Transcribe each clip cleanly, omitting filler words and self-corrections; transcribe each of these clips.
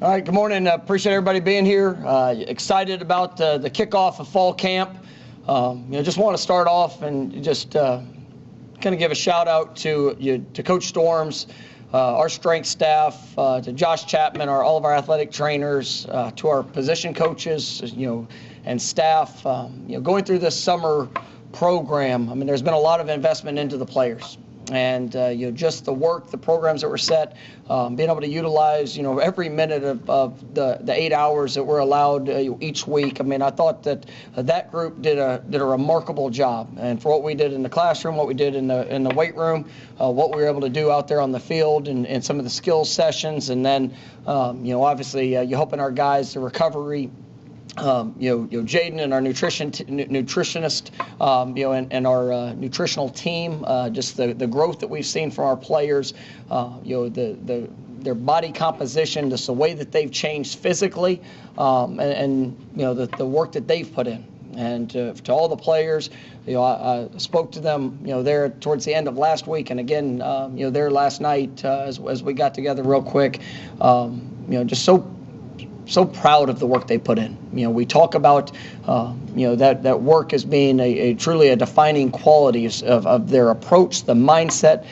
All right, good morning. Appreciate everybody being here. Excited about the kickoff of fall camp. Just want to start off and just kind of give a shout out to Coach Storms, our strength staff, to Josh Chapman, all of our athletic trainers, to our position coaches, and staff. Going through this summer program, I mean, there's been a lot of investment into the players. And just the work, the programs that were set, being able to utilize every minute of the 8 hours that we're allowed each week. I mean, I thought that group did a remarkable job, and for what we did in the classroom, what we did in the weight room, what we were able to do out there on the field, and some of the skills sessions, and then obviously you're helping our guys, the recovery. Jaden and our nutritionist, and our nutritional team, just the growth that we've seen from our players, their body composition, just the way that they've changed physically, and the work that they've put in. And to all the players, I spoke to them, there towards the end of last week, and again, there last night as we got together real quick, just so proud of the work they put in. We talk about that work as being a truly a defining quality of their approach, the mindset.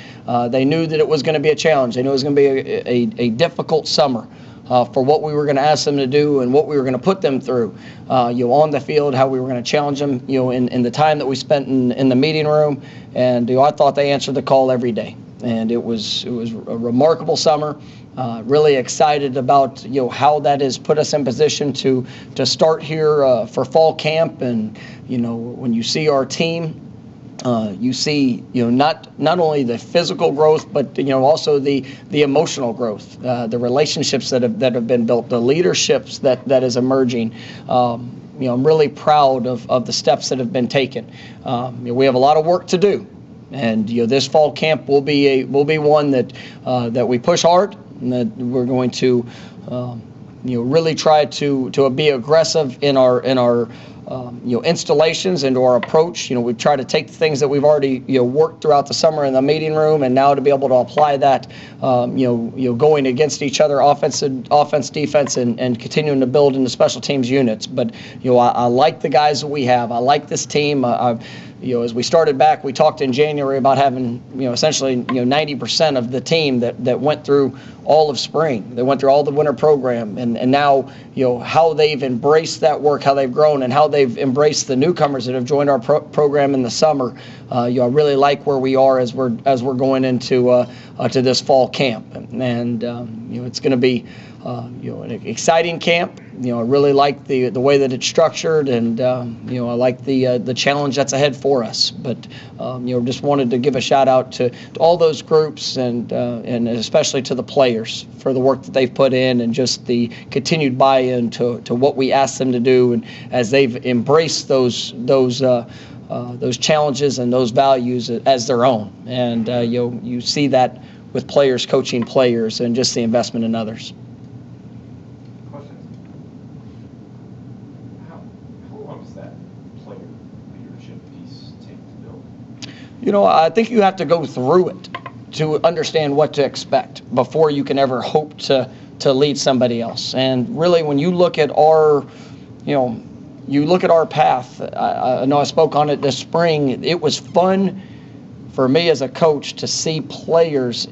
They knew that it was going to be a challenge. They knew it was going to be a difficult summer for what we were going to ask them to do and what we were going to put them through. On the field, how we were going to challenge them. In the time that we spent in the meeting room, and I thought they answered the call every day. And it was a remarkable summer. Really excited about how that has put us in position to start here for fall camp. And when you see our team, you see not only the physical growth, but also the emotional growth, the relationships that have been built, the leaderships that is emerging. I'm really proud of the steps that have been taken. We have a lot of work to do. And this fall camp will be one that we push hard, and that we're going to really try to be aggressive in our installations and our approach. We try to take the things that we've already worked throughout the summer in the meeting room, and now to be able to apply that going against each other, offense, defense, and continuing to build in the special teams units. But I like the guys that we have. I like this team. As we started back, we talked in January about having, essentially, 90% of the team that went through all of spring. They went through all the winter program, and now, how they've embraced that work, how they've grown, and how they've embraced the newcomers that have joined our program in the summer. I really like where we are as we're going into to this fall camp, and it's going to be an exciting camp. I really like the way that it's structured, and I like the challenge that's ahead for us. But just wanted to give a shout out to all those groups, and especially to the players for the work that they've put in, and just the continued buy-in to what we asked them to do, and as they've embraced those challenges and those values as their own. And you see that with players coaching players, and just the investment in others. I think you have to go through it to understand what to expect before you can ever hope to lead somebody else. And really, when you look at our path, I know I spoke on it this spring. It was fun for me as a coach to see players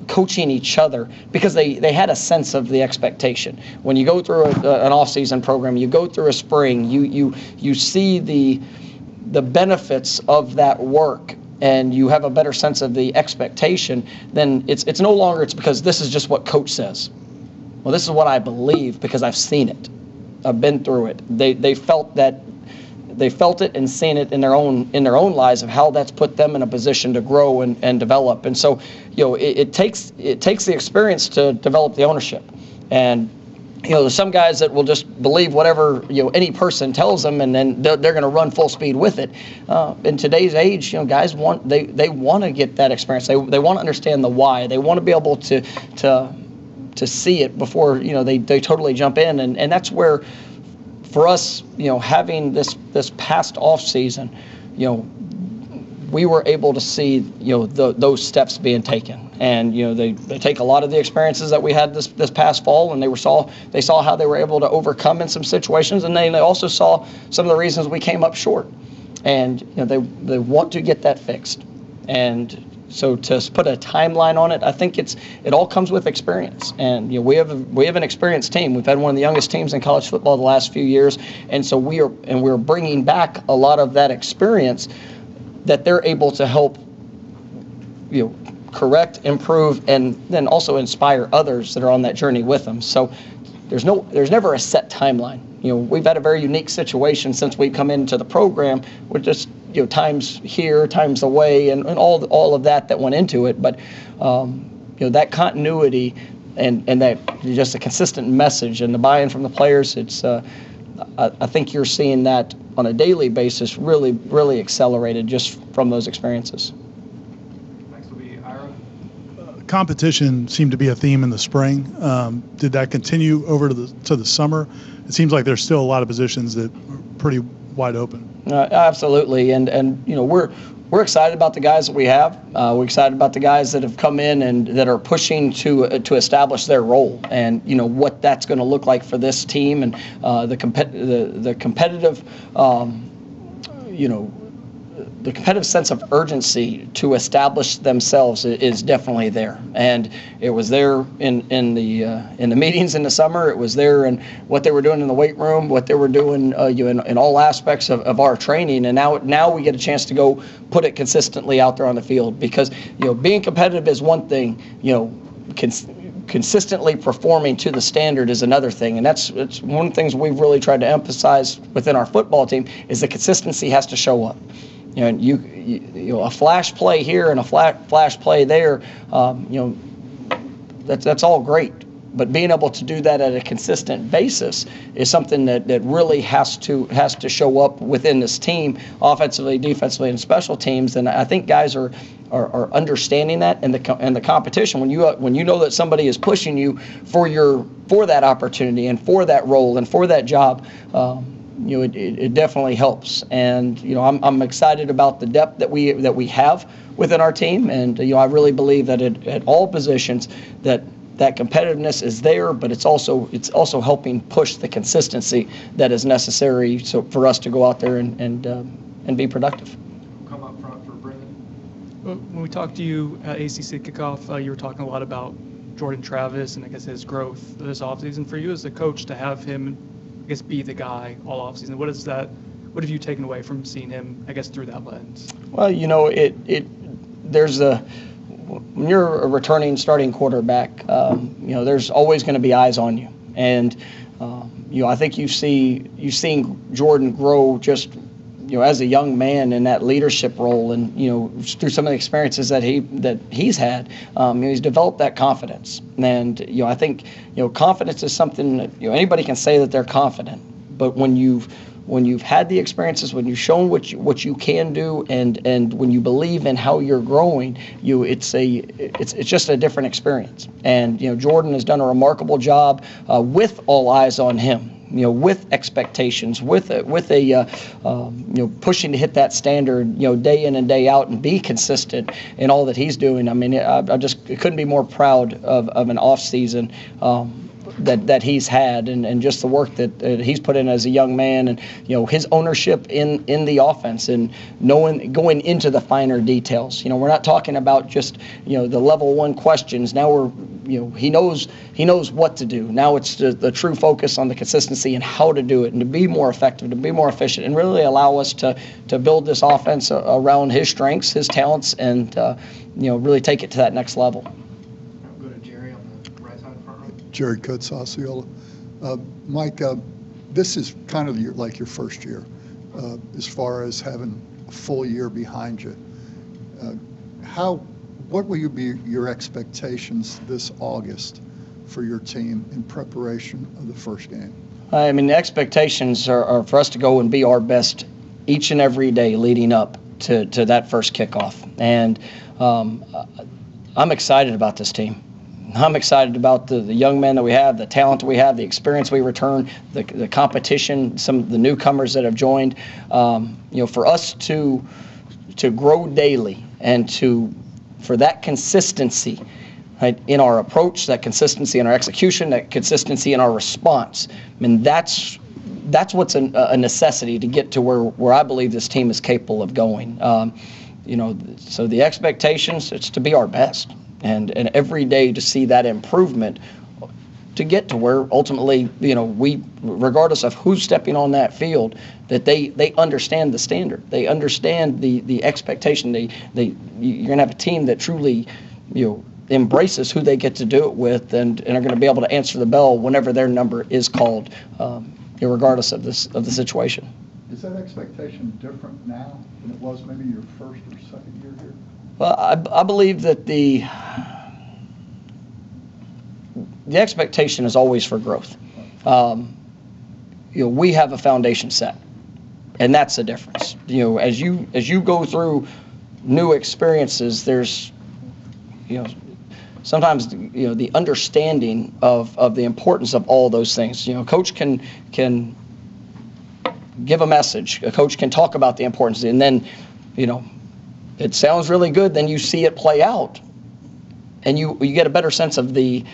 coaching each other, because they had a sense of the expectation. When you go through an off-season program, you go through a spring, you see the benefits of that work, and you have a better sense of the expectation. Then it's no longer it's because this is just what coach says. Well, this is what I believe because I've seen it. I've been through it. They felt that. They felt it and seen it in their own lives of how that's put them in a position to grow and develop. And so, it takes the experience to develop the ownership. And there's some guys that will just believe whatever any person tells them, and then they're going to run full speed with it. In today's age, guys want to get that experience. They want to understand the why. They want to be able to see it before they totally jump in, and that's where, for us, having this past off season, we were able to see, those steps being taken. And, they take a lot of the experiences that we had this past fall, and they saw how they were able to overcome in some situations, and they also saw some of the reasons we came up short. And, they want to get that fixed. And so to put a timeline on it, I think it all comes with experience. And we have an experienced team. We've had one of the youngest teams in college football the last few years, and so we're bringing back a lot of that experience that they're able to help correct, improve, and then also inspire others that are on that journey with them. So there's never a set timeline. We've had a very unique situation since we've come into the program with just times here, times away, and all of that went into it. But that continuity and that just a consistent message and the buy-in from the players, I think you're seeing that on a daily basis really, really accelerated just from those experiences. Next will be Ira. Competition seemed to be a theme in the spring. Did that continue over to the summer? It seems like there's still a lot of positions that are pretty wide open. Absolutely, and we're excited about the guys that we have. We're excited about the guys that have come in and that are pushing to establish their role, and what that's going to look like for this team, and the competitive the competitive sense of urgency to establish themselves is definitely there, and it was there in the meetings in the summer. It was there in what they were doing in the weight room, what they were doing in all aspects of our training, and now we get a chance to go put it consistently out there on the field, because being competitive is one thing, consistently performing to the standard is another thing, and it's one of the things we've really tried to emphasize within our football team is the consistency has to show up. And a flash play here and a flash play there, that's all great. But being able to do that at a consistent basis is something that really has to show up within this team, offensively, defensively, and special teams. And I think guys are understanding that, and the competition. When you know that somebody is pushing you for that opportunity and for that role and for that job. It definitely helps, and I'm excited about the depth that we have within our team, and I really believe that at all positions that competitiveness is there, but it's also helping push the consistency that is necessary for us to go out there and be productive. Come up front for Brendan. When we talked to you at ACC Kickoff, you were talking a lot about Jordan Travis and I guess his growth this offseason. For you as a coach to have him, I guess, be the guy all offseason, what have you taken away from seeing him, I guess, through that lens? Well, when you're a returning starting quarterback, there's always going to be eyes on you, and I think you've seen Jordan grow just as a young man in that leadership role, and through some of the experiences that he's had, he's developed that confidence. And I think confidence is something that anybody can say that they're confident, but when you've had the experiences, when you've shown what you can do, and when you believe in how you're growing, it's just a different experience. And Jordan has done a remarkable job with all eyes on him. With expectations, with pushing to hit that standard, day in and day out, and be consistent in all that he's doing. I mean, I just couldn't be more proud of an off season that he's had, and just the work that he's put in as a young man, and his ownership in the offense, and going into the finer details. We're not talking about just the level one questions. Now he knows what to do. Now it's the true focus on the consistency and how to do it, and to be more effective, to be more efficient, and really allow us to build this offense around his strengths, his talents, and really take it to that next level. Jared Coates, Osceola. Mike, this is kind of your first year as far as having a full year behind you. What will be your expectations this August for your team in preparation of the first game? I mean, the expectations are for us to go and be our best each and every day leading up to that first kickoff. And I'm excited about this team. I'm excited about the young men that we have, the talent that we have, the experience we return, the competition, some of the newcomers that have joined. For us to to grow daily and for that consistency, right, in our approach, that consistency in our execution, that consistency in our response. I mean, that's what's a necessity to get to where I believe this team is capable of going. So the expectations, it's to be our best, and every day to see that improvement to get to where ultimately, we, regardless of who's stepping on that field, that they understand the standard. They understand the expectation. You're going to have a team that truly, embraces who they get to do it with, and are going to be able to answer the bell whenever their number is called, regardless of the situation. Is that expectation different now than it was maybe your first or second year here? Well, I believe that the expectation is always for growth. We have a foundation set, and that's the difference. As you go through new experiences, there's sometimes the understanding of the importance of all those things. Coach can give a message. A coach can talk about the importance, and then it sounds really good. Then you see it play out, and you get a better sense of the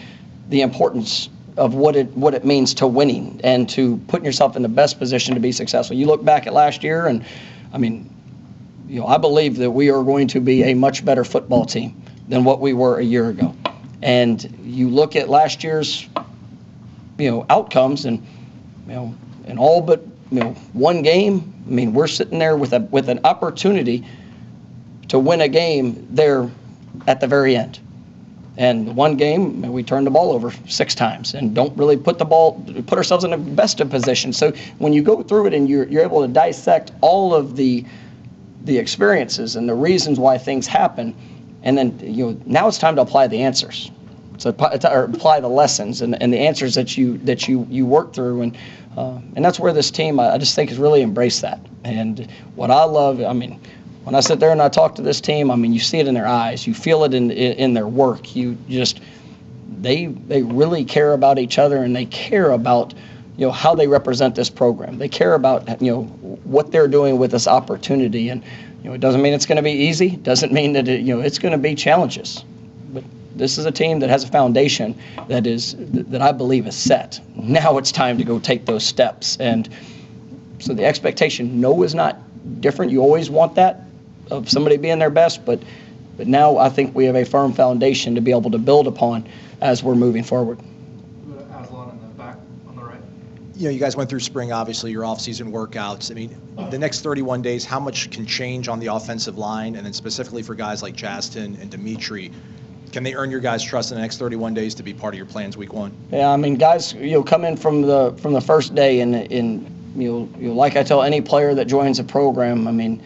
importance of what it means to winning and to putting yourself in the best position to be successful. You look back at last year, and I believe that we are going to be a much better football team than what we were a year ago. And you look at last year's outcomes, and in all but one game, we're sitting there with an opportunity to win a game there at the very end. And one game, we turned the ball over 6 times and don't really put ourselves in the best of position. So when you go through it and you're able to dissect all of the experiences and the reasons why things happen, and then now it's time to apply the answers. So apply the lessons and the answers that you work through, and that's where this team, I just think, has really embraced that. And what I love, when I sit there and I talk to this team, you see it in their eyes, you feel it in their work. They really care about each other, and they care about how they represent this program. They care about what they're doing with this opportunity, and it doesn't mean it's going to be easy. Doesn't mean that it's going to be challenges. But this is a team that has a foundation that I believe is set. Now it's time to go take those steps, and so the expectation, is not different. You always want that of somebody being their best, but now I think we have a firm foundation to be able to build upon as we're moving forward. Aslan in the back on the right. You guys went through spring, obviously, your off-season workouts. The next 31 days, how much can change on the offensive line, and then specifically for guys like Justin and Dimitri, can they earn your guys' trust in the next 31 days to be part of your plans week 1? Yeah, guys, come in from the first day, and like I tell any player that joins a program,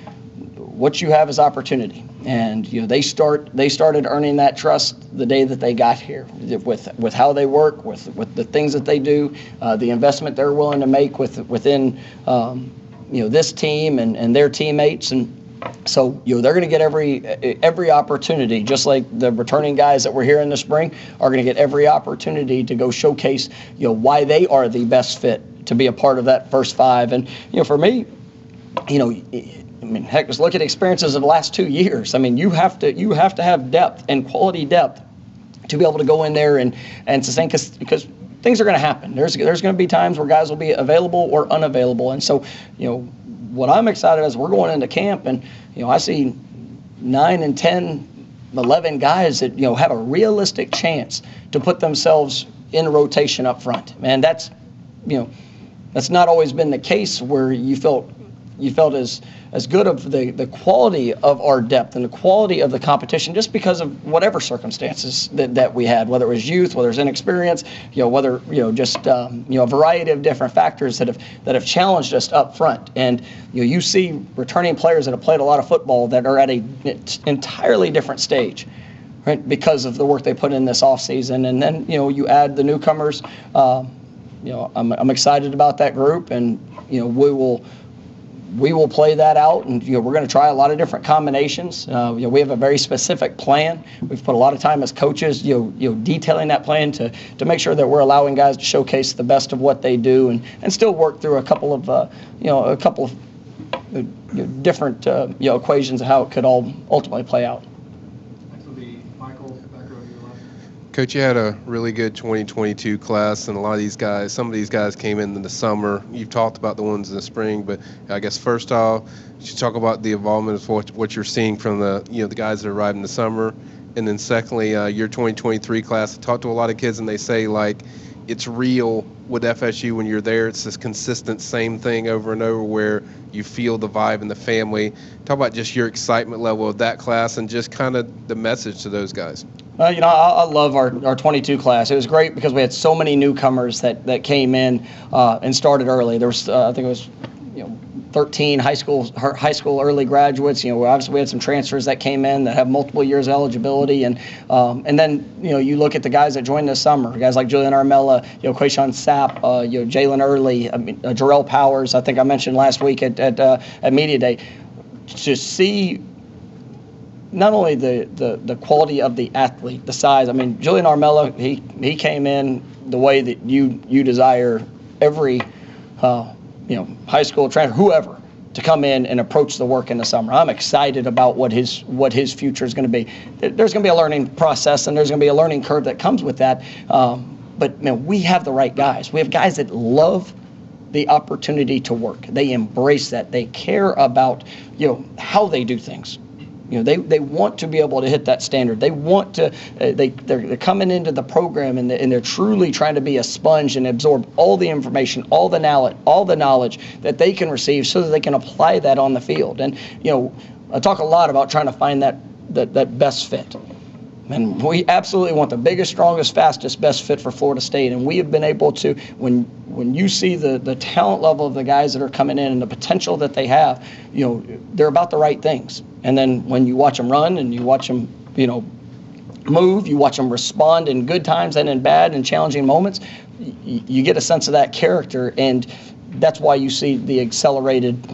what you have is opportunity, and they started earning that trust the day that they got here, with how they work, with the things that they do, the investment they're willing to make within this team and their teammates, and so they're going to get every opportunity, just like the returning guys that were here in the spring are going to get every opportunity to go showcase why they are the best fit to be a part of that first 5. And for me, heck, just look at experiences of the last 2 years. You have to have depth and quality depth to be able to go in there and sustain, because things are going to happen. There's going to be times where guys will be available or unavailable, and so what I'm excited as we're going into camp, and I see 9 and 10, 11 guys that have a realistic chance to put themselves in rotation up front, and that's not always been the case where you felt as good of the quality of our depth and the quality of the competition, just because of whatever circumstances that we had, whether it was youth, whether it's inexperience, whether just a variety of different factors that have challenged us up front. And you see returning players that have played a lot of football that are at an entirely different stage, right, because of the work they put in this offseason. And then you add the newcomers. I'm excited about that group, and we will play that out, and we're going to try a lot of different combinations. We have a very specific plan. We've put a lot of time as coaches, detailing that plan to make sure that we're allowing guys to showcase the best of what they do, and still work through a couple of different equations of how it could all ultimately play out. Next will be Michael, back row to your left. Coach, you had a really good 2022 class, and a lot of these guys, some of these guys came in the summer. You've talked about the ones in the spring, but I guess first off, you talk about the involvement of what you're seeing from the guys that arrived in the summer, and then secondly, your 2023 class. I talked to a lot of kids, and they say like it's real with FSU when you're there. It's this consistent same thing over and over where you feel the vibe and the family. Talk about just your excitement level of that class and just kind of the message to those guys. I love our 22 class. It was great because we had so many newcomers that came in and started early. There was, I think it was, 13 high school early graduates. Obviously we had some transfers that came in that have multiple years eligibility, and then you look at the guys that joined this summer, guys like Julian Armella, Quayshawn Sapp, Jalen Early, Jarrell Powers. I think I mentioned last week at Media Day, to see not only the quality of the athlete, the size. I mean, Julian Armella, he came in the way that you desire every high school transfer, whoever, to come in and approach the work in the summer. I'm excited about what his future is going to be. There's going to be a learning process, and there's going to be a learning curve that comes with that. But we have the right guys. We have guys that love the opportunity to work. They embrace that. They care about how they do things. They want to be able to hit that standard. They want to. They're coming into the program and they're truly trying to be a sponge and absorb all the information, all the knowledge that they can receive, so that they can apply that on the field. And I talk a lot about trying to find that best fit. And we absolutely want the biggest, strongest, fastest, best fit for Florida State. And we have been able to, when you see the talent level of the guys that are coming in and the potential that they have, they're about the right things. And then when you watch them run and you watch them, move, you watch them respond in good times and in bad and challenging moments, you get a sense of that character. And that's why you see the accelerated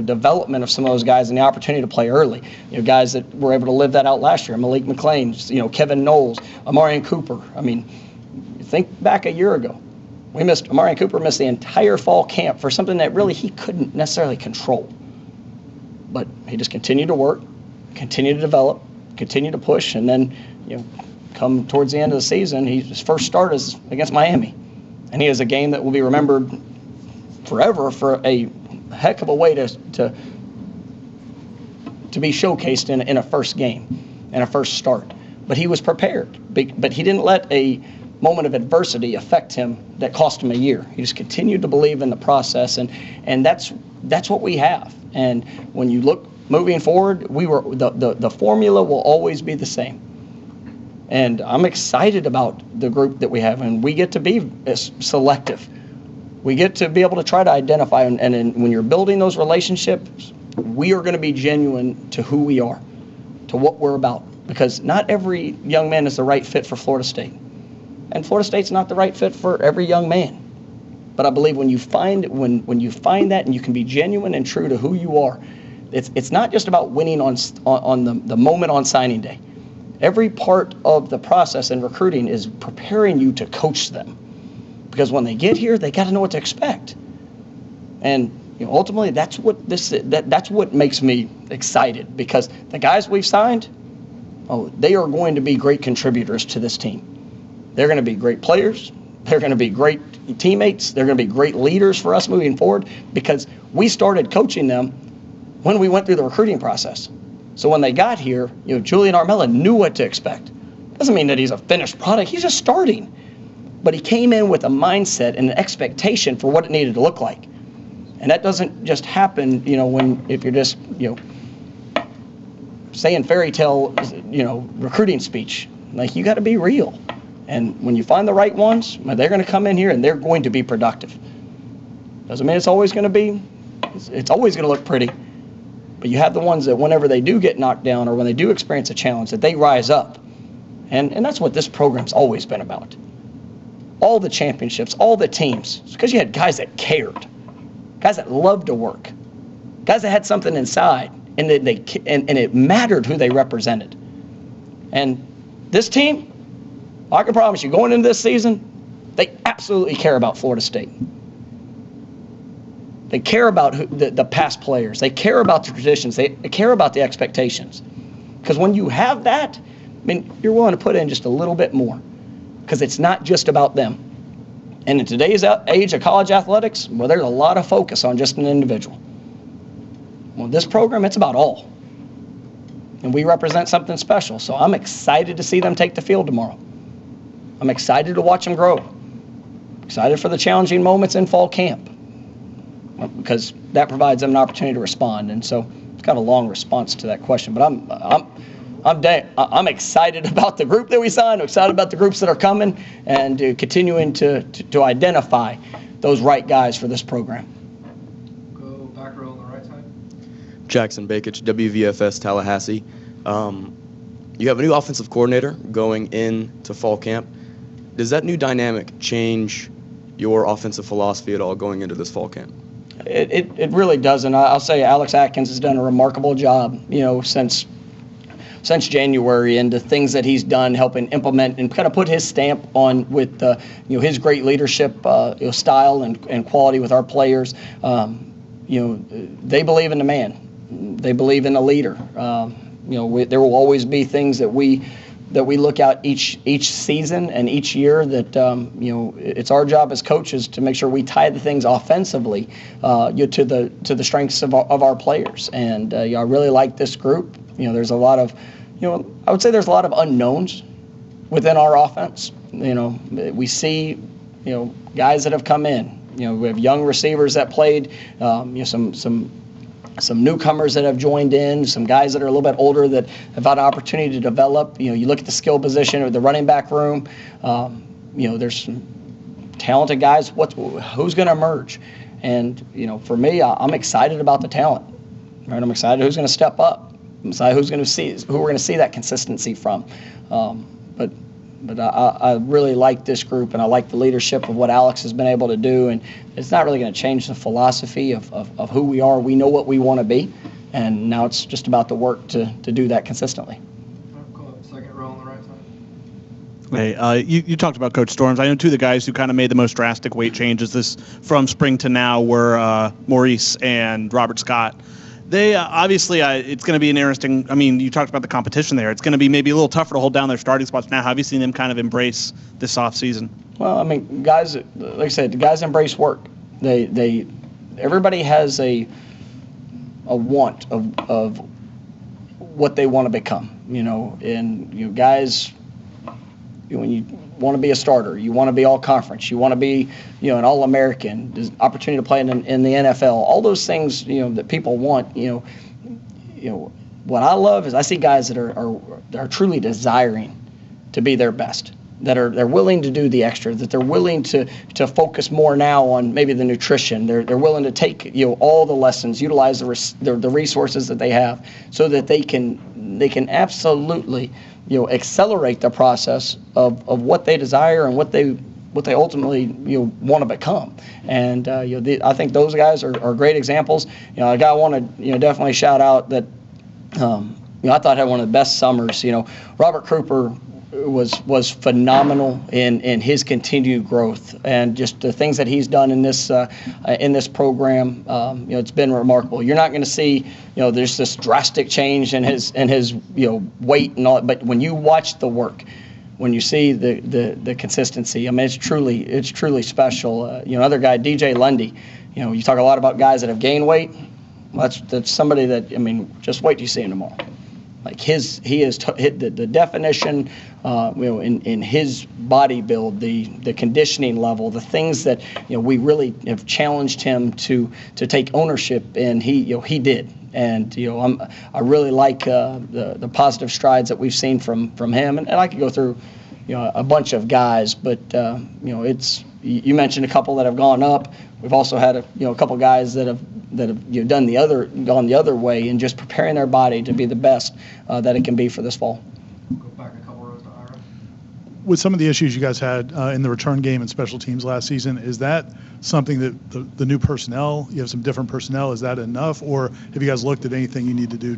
development of some of those guys and the opportunity to play early. Guys that were able to live that out last year. Malik McLean, Kevin Noles, Amarian Cooper. I mean, think back a year ago. Amarian Cooper missed the entire fall camp for something that really he couldn't necessarily control. But he just continued to work, continued to develop, continued to push, and then, come towards the end of the season, his first start is against Miami. And he has a game that will be remembered forever for a heck of a way to be showcased in a first game and a first start. But he was prepared. But he didn't let a moment of adversity affect him that cost him a year. He just continued to believe in the process, and that's what we have. And when you look moving forward, the formula will always be the same. And I'm excited about the group that we have, and we get to be selective. We get to be able to try to identify, and when you're building those relationships, we are going to be genuine to who we are, to what we're about, because not every young man is the right fit for Florida State. And Florida State's not the right fit for every young man. But I believe when you find that and you can be genuine and true to who you are, it's not just about winning on the moment on signing day. Every part of the process in recruiting is preparing you to coach them. Because when they get here, they got to know what to expect. And ultimately, that's what makes me excited, because the guys we've signed, they are going to be great contributors to this team. They're going to be great players. They're going to be great teammates. They're going to be great leaders for us moving forward, because we started coaching them when we went through the recruiting process. So when they got here, Julian Armella knew what to expect. Doesn't mean that he's a finished product. He's just starting. But he came in with a mindset and an expectation for what it needed to look like. And that doesn't just happen, if you're just, saying fairy tale, recruiting speech. Like, you got to be real. And when you find the right ones, they're going to come in here and they're going to be productive. Doesn't mean it's always going to look pretty. But you have the ones that whenever they do get knocked down or when they do experience a challenge, that they rise up. And that's what this program's always been about. All the championships, all the teams, it's because you had guys that cared, guys that loved to work, guys that had something inside, and it mattered who they represented. And this team, I can promise you, going into this season, they absolutely care about Florida State. They care about the past players. They care about the traditions. They care about the expectations. Because when you have that, I mean, you're willing to put in just a little bit more, because it's not just about them. And in today's age of college athletics, well, there's a lot of focus on just an individual. Well, this program, it's about all. And we represent something special. So I'm excited to see them take the field tomorrow. I'm excited to watch them grow. Excited for the challenging moments in fall camp, because that provides them an opportunity to respond. And so it's kind of a long response to that question, but I'm excited about the group that we signed. I'm excited about the groups that are coming, and continuing to identify those right guys for this program. Go back row on the right side. Jackson Bakich, WVFS Tallahassee. You have a new offensive coordinator going into fall camp. Does that new dynamic change your offensive philosophy at all going into this fall camp? It really doesn't. I'll say Alex Atkins has done a remarkable job, since January, and the things that he's done helping implement and kind of put his stamp on with his great leadership style and quality with our players. They believe in the man. They believe in the leader. There will always be things that we look at each season and each year that it's our job as coaches to make sure we tie the things offensively to the strengths of our players. And I really like this group. There's a lot of I would say there's a lot of unknowns within our offense. We see guys that have come in. We have young receivers that played. Some newcomers that have joined in, some guys that are a little bit older that have had an opportunity to develop. You look at the skill position or the running back room. There's some talented guys. Who's going to emerge? And for me, I'm excited about the talent. Right? I'm excited who's going to step up. I'm excited who we're going to see that consistency from. But I really like this group, and I like the leadership of what Alex has been able to do. And it's not really going to change the philosophy of who we are. We know what we want to be, and now it's just about the work to do that consistently. Second row on the right side. Hey, you talked about Coach Storms. I know two of the guys who kind of made the most drastic weight changes from spring to now were Maurice and Robert Scott. They obviously, it's going to be an interesting. I mean, you talked about the competition there. It's going to be maybe a little tougher to hold down their starting spots now. How have you seen them kind of embrace this offseason? Well, I mean, guys, like I said, the guys embrace work. Everybody has a want of what they want to become. And guys, when you want to be a starter, you want to be all conference, you want to be an All-American, there's opportunity to play in the NFL, all those things that people want. What I love is I see guys that are truly desiring to be their best, they're willing to do the extra, that they're willing to focus more now on maybe the nutrition. They're willing to take all the lessons, utilize the resources that they have, so that they can absolutely accelerate the process of what they desire and what they ultimately want to become. And I think those guys are great examples. A guy I want to definitely shout out that I thought had one of the best summers. Robert Cooper was phenomenal in his continued growth, and just the things that he's done in this program. It's been remarkable. You're not going to see there's this drastic change in his weight and all, but when you watch the work, when you see the consistency, I mean, it's truly special. Other guy, DJ Lundy. You talk a lot about guys that have gained weight. Well, that's somebody that, I mean, just wait till you see him tomorrow. Like he is hit the definition, in his body build, the conditioning level, the things that we really have challenged him to take ownership, and he did. And I really like the positive strides that we've seen from him, and I could go through a bunch of guys, but it's, you mentioned a couple that have gone up. We've also had a couple guys that have gone the other way, and just preparing their body to be the best that it can be for this fall. Go back a couple rows to Ira. with some of the issues you guys had in the return game and special teams last season, is that something that the new personnel, you have some different personnel, is that enough, or have you guys looked at anything you need to do?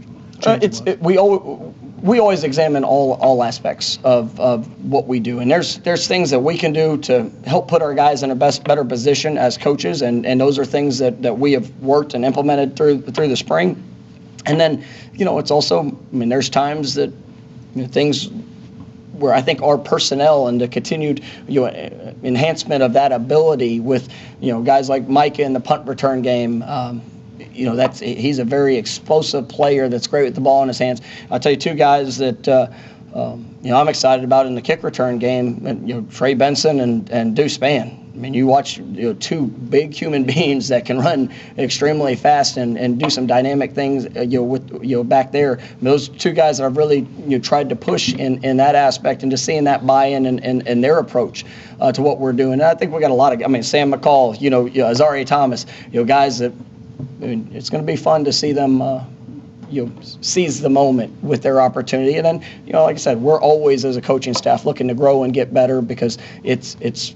We always examine all aspects of what we do, and there's things that we can do to help put our guys in a better position as coaches, and those are things that we have worked and implemented through the spring. And then, it's also, there's times that things where I think our personnel and the continued enhancement of that ability with guys like Micah in the punt return game. He's a very explosive player that's great with the ball in his hands. I'll tell you two guys that I'm excited about in the kick return game. Trey Benson and Deuce Spann. You watch two big human beings that can run extremely fast and do some dynamic things with back there. Those two guys that I've really tried to push in that aspect, and just seeing that buy-in and their approach to what we're doing. And I think we got a lot of Sam McCall, Azaria Thomas, guys that it's going to be fun to see them seize the moment with their opportunity. And then like I said, we're always as a coaching staff looking to grow and get better, because it's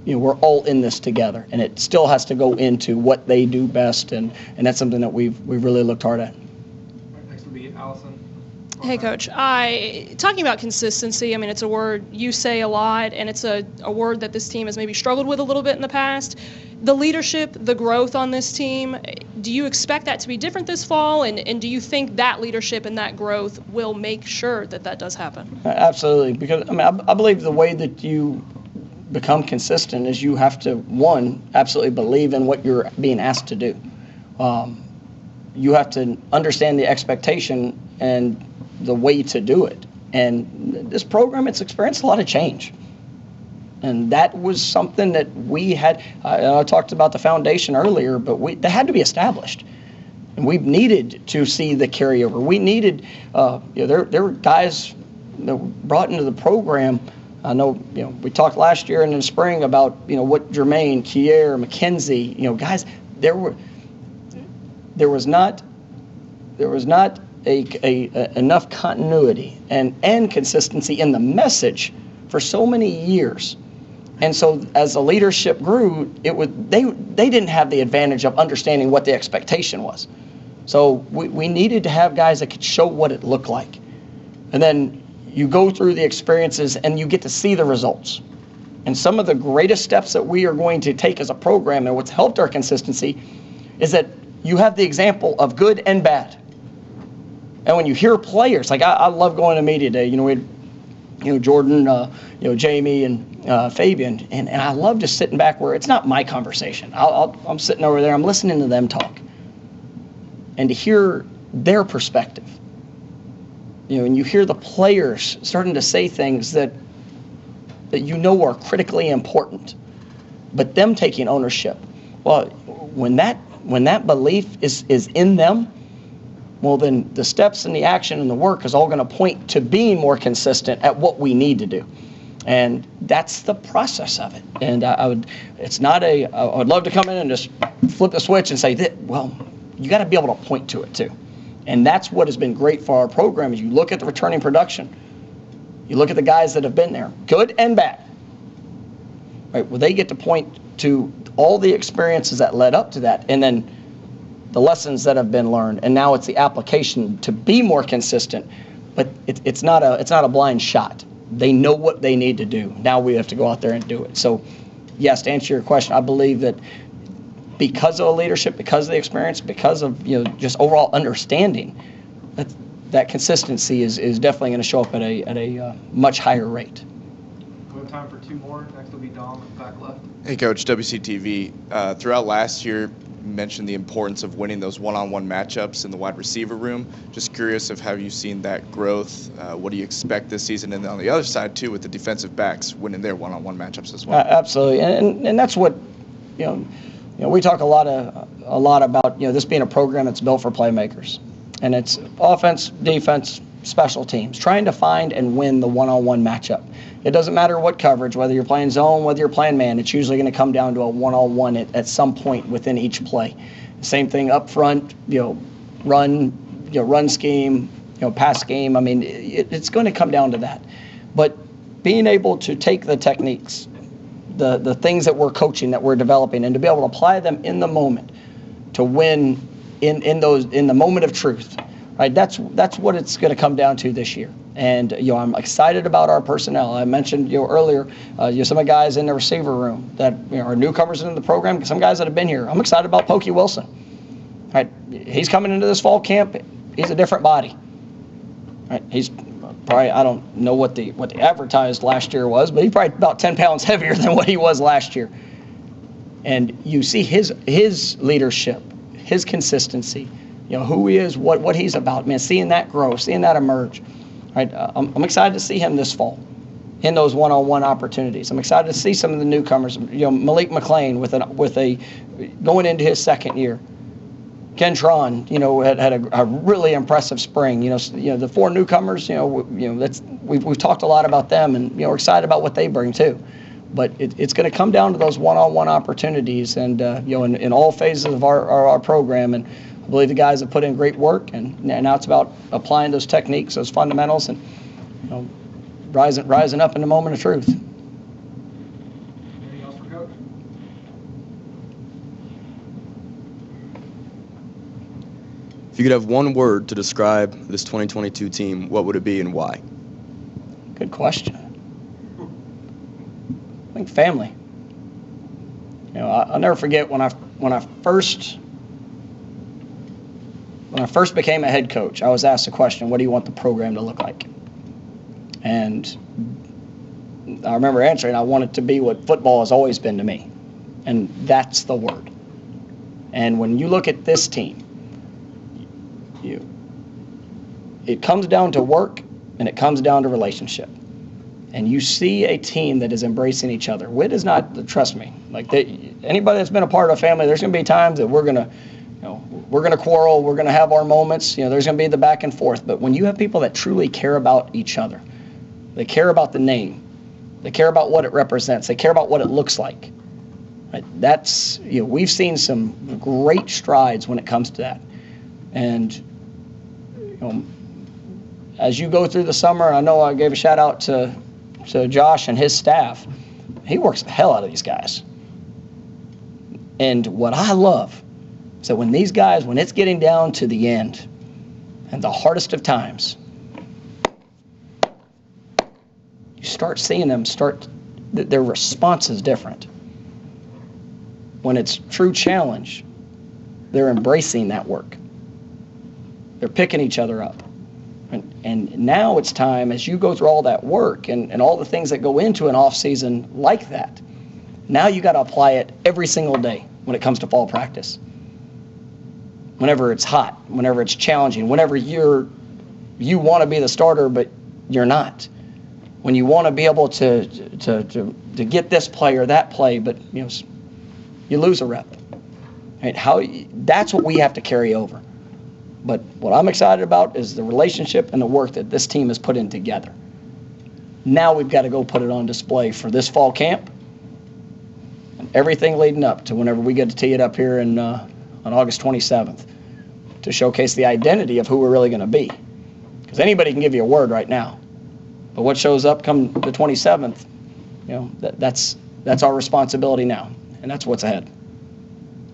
we're all in this together, and it still has to go into what they do best, and that's something that we've really looked hard at. Next will be Allison. Hey, Coach. Talking about consistency, it's a word you say a lot, and it's a word that this team has maybe struggled with a little bit in the past. The leadership, the growth on this team, do you expect that to be different this fall, and do you think that leadership and that growth will make sure that does happen? Absolutely, because I believe the way that you become consistent is you have to, one, absolutely believe in what you're being asked to do. You have to understand the expectation and the way to do it. And this program, it's experienced a lot of change. And that was something that we had. I talked about the foundation earlier, but that had to be established. And we needed to see the carryover. We needed, there were guys that were brought into the program. I know, we talked last year and in the spring about, what Jermaine, Kier, McKenzie, guys, there was not enough continuity and consistency in the message for so many years. And so as the leadership grew, they didn't have the advantage of understanding what the expectation was. So we needed to have guys that could show what it looked like. And then you go through the experiences and you get to see the results. And some of the greatest steps that we are going to take as a program, and what's helped our consistency, is that you have the example of good and bad. And when you hear players, like I love going to media day, we had, Jordan, Jamie and Fabian, and I love just sitting back where it's not my conversation. I'm sitting over there, I'm listening to them talk. And to hear their perspective. And you hear the players starting to say things that are critically important, but them taking ownership. Well, when that belief is in them, well, then the steps and the action and the work is all going to point to being more consistent at what we need to do. And that's the process of it. And I would love to come in and just flip the switch and say, you got to be able to point to it too. And that's what has been great for our program. Is you look at the returning production, you look at the guys that have been there, good and bad. Right? Well, they get to point to all the experiences that led up to that, and then the lessons that have been learned. And now it's the application to be more consistent. But it's not a blind shot. They know what they need to do. Now we have to go out there and do it. So, yes, to answer your question, I believe that because of the leadership, because of the experience, because of just overall understanding, that consistency is definitely going to show up at a much higher rate. We have time for two more. Next will be Dom, back left. Hey, Coach, WCTV. Throughout last year, you mentioned the importance of winning those one-on-one matchups in the wide receiver room. Just curious of how you've seen that growth. What do you expect this season? And on the other side, too, with the defensive backs winning their one-on-one matchups as well. Absolutely. And that's what, we talk a lot about this being a program that's built for playmakers, and it's offense, defense, special teams, trying to find and win the one-on-one matchup. It doesn't matter what coverage, whether you're playing zone, whether you're playing man. It's usually going to come down to a one-on-one at some point within each play. Same thing up front, run scheme, pass scheme. It's going to come down to that. But being able to take the techniques, the things that we're coaching, that we're developing, and to be able to apply them in the moment to win in the moment of truth, right? That's what it's going to come down to this year. And I'm excited about our personnel. I mentioned earlier, some of the guys in the receiver room that are newcomers into the program. Some guys that have been here. I'm excited about Pokey Wilson. Right, he's coming into this fall camp. He's a different body. Right, he's probably, I don't know what the advertised last year was, but he's probably about 10 pounds heavier than what he was last year. And you see his leadership, his consistency, who he is, what he's about. Man, seeing that grow, seeing that emerge. Right, I'm excited to see him this fall in those one-on-one opportunities. I'm excited to see some of the newcomers. Malik McClain with a going into his second year. Ken Tron, had a really impressive spring. The 4 newcomers. We've talked a lot about them, and we're excited about what they bring too. But it's going to come down to those one-on-one opportunities, and in all phases of our program. And I believe the guys have put in great work, and now it's about applying those techniques, those fundamentals, and rising up in the moment of truth. Anything else for Coach? If you could have one word to describe this 2022 team, what would it be and why? Good question. I think family. I'll never forget when I first became a head coach, I was asked the question, what do you want the program to look like? And I remember answering, I want it to be what football has always been to me. And that's the word. And when you look at this team, it comes down to work, and it comes down to relationship. And you see a team that is embracing each other. Wit is not, trust me, anybody that's been a part of a family, there's going to be times that we're going to quarrel, we're going to have our moments, there's going to be the back and forth. But when you have people that truly care about each other, they care about the name, they care about what it represents, they care about what it looks like. Right? That's, we've seen some great strides when it comes to that. And, as you go through the summer, I know I gave a shout out to Josh and his staff. He works the hell out of these guys. And what I love is that when it's getting down to the end and the hardest of times, you start seeing them their response is different. When it's true challenge, they're embracing that work. They're picking each other up. And now it's time, as you go through all that work and all the things that go into an off season like that, now you got to apply it every single day when it comes to fall practice. Whenever it's hot, whenever it's challenging, whenever you want to be the starter but you're not. When you want to be able to get this play or that play, but you lose a rep. Right? That's what we have to carry over. But what I'm excited about is the relationship and the work that this team has put in together. Now we've got to go put it on display for this fall camp and everything leading up to whenever we get to tee it up here on August 27th to showcase the identity of who we're really going to be. Because anybody can give you a word right now. But what shows up come the 27th, that's our responsibility now. And that's what's ahead.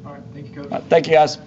All right. Thank you, Coach. All right, thank you, guys.